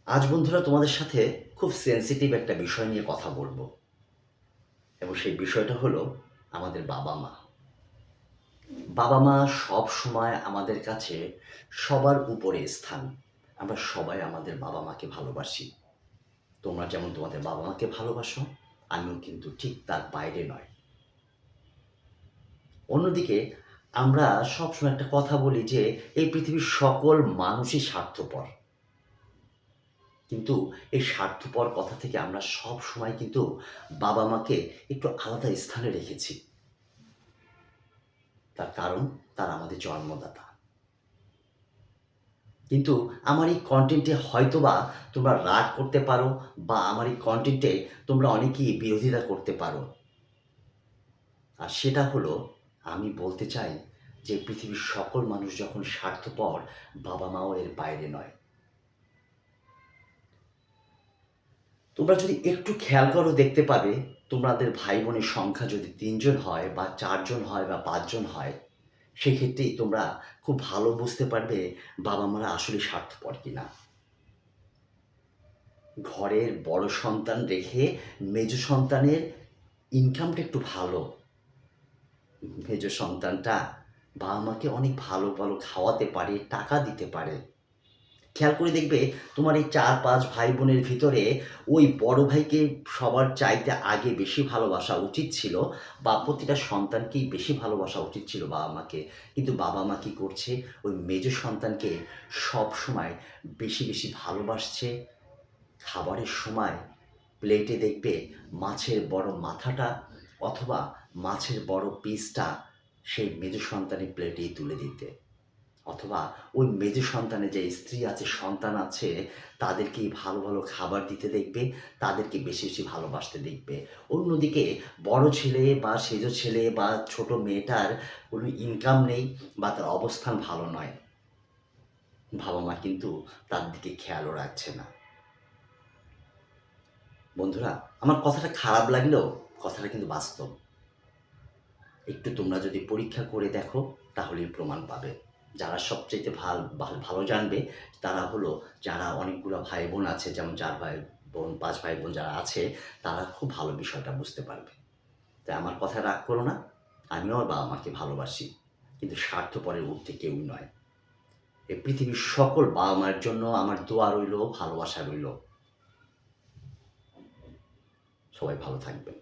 আজ বন্ধুরা তোমাদের সাথে খুব সেনসিটিভ একটা বিষয় নিয়ে কথা বলবো এবং সেই বিষয়টা হলো আমাদের বাবা মা। বাবা মা সব সময় আমাদের কাছে সবার উপরে স্থান। আমরা সবাই আমাদের বাবা মাকে ভালোবাসি। তোমরা যেমন তোমাদের বাবা মাকে ভালোবাসো, আমিও কিন্তু ঠিক তার বাইরে নয়। অন্যদিকে আমরা সবসময় একটা কথা বলি যে এই পৃথিবীর সকল মানুষই স্বার্থপর। কিন্তু এই স্বার্থপর কথা থেকে আমরা সবসময় কিন্তু বাবা-মাকে একটু আলাদা স্থানে রেখেছি। তার কারণ তারা আমাদের জন্মদাতা। কিন্তু আমার এই কনটেন্টে হয়তোবা তোমরা রাগ করতে পারো বা আমার এই কনটেন্টে তোমরা অনেকেই বিরোধিতা করতে পারো। আর সেটা হলো আমি বলতে চাই যে পৃথিবীর সকল মানুষ যখন স্বার্থপর, বাবা-মাও এর বাইরে নয়। তোমরা যদি একটু খেয়াল করো দেখতে পাবে তোমাদের ভাই বোনের সংখ্যা যদি ৩ জন হয় বা ৪ জন হয় বা ৫ জন হয়, সেক্ষেত্রেই তোমরা খুব ভালো বুঝতে পারবে বাবা-মারা আসলে স্বার্থপর কিনা। ঘরের বড় সন্তান রেখে মেজো সন্তানের ইনকামটা একটু ভালো। মেজো সন্তানটা বাবা-মাকে অনেক ভালো, ভালো খাওয়াতে পারে, টাকা দিতে পারে। খেয়াল করে দেখবে তোমার এই ৪-৫ ভাই-বোনের ভিতরে ওই বড় ভাইকে সবার চাইতে আগে বেশি ভালোবাসা উচিত ছিল বা প্রতিটা সন্তানকেই বেশি ভালোবাসা উচিত ছিল বাবা-মাকে। কিন্তু বাবা-মা কি করছে? ওই মেজো সন্তানকে সবসময় বেশি, বেশি ভালোবাসছে। খাবারের সময় প্লেটে দেখবে মাছের বড় মাথাটা অথবা মাছের বড় পিসটা সেই মেজো সন্তানের প্লেটেই তুলে দিতে। অথবা ওই মেজো সন্তানের যে স্ত্রী আছে, সন্তান আছে, তাদেরকেই ভালো, ভালো খাবার দিতে দেখবে, তাদেরকে বেশি, বেশি ভালোবাসতে দেখবে। অন্যদিকে বড় ছেলে বা সেজো ছেলে বা ছোট মেয়েটার কোনো ইনকাম নেই বা তার অবস্থান ভালো নয়। বাবা-মা কিন্তু তার দিকে খেয়ালও রাখছে না। বন্ধুরা, আমার কথাটা খারাপ লাগলেও কথাটা কিন্তু বাস্তব। একটু তোমরা যদি পরীক্ষা করে দেখো তাহলেই প্রমাণ পাবে। যারা সবচাইতে ভালো জানবে তারা হলো যারা অনেকগুলো ভাই-বোন আছে যেমন ৪ ভাই-বোন, ৫ ভাই-বোন যারা আছে তারা খুব ভালো বিষয়টা বুঝতে পারবে। তাই আমার কথায় রাগ করো না। আমিও আমার বাবা-মাকে ভালোবাসি। কিন্তু স্বার্থপরের ঊর্ধ্বে কেউই নয়। এই পৃথিবীর সকল বাবা-মায়ের জন্য আমার দোয়া রইলো, ভালোবাসা রইলো। সবাই ভালো থাকবেন।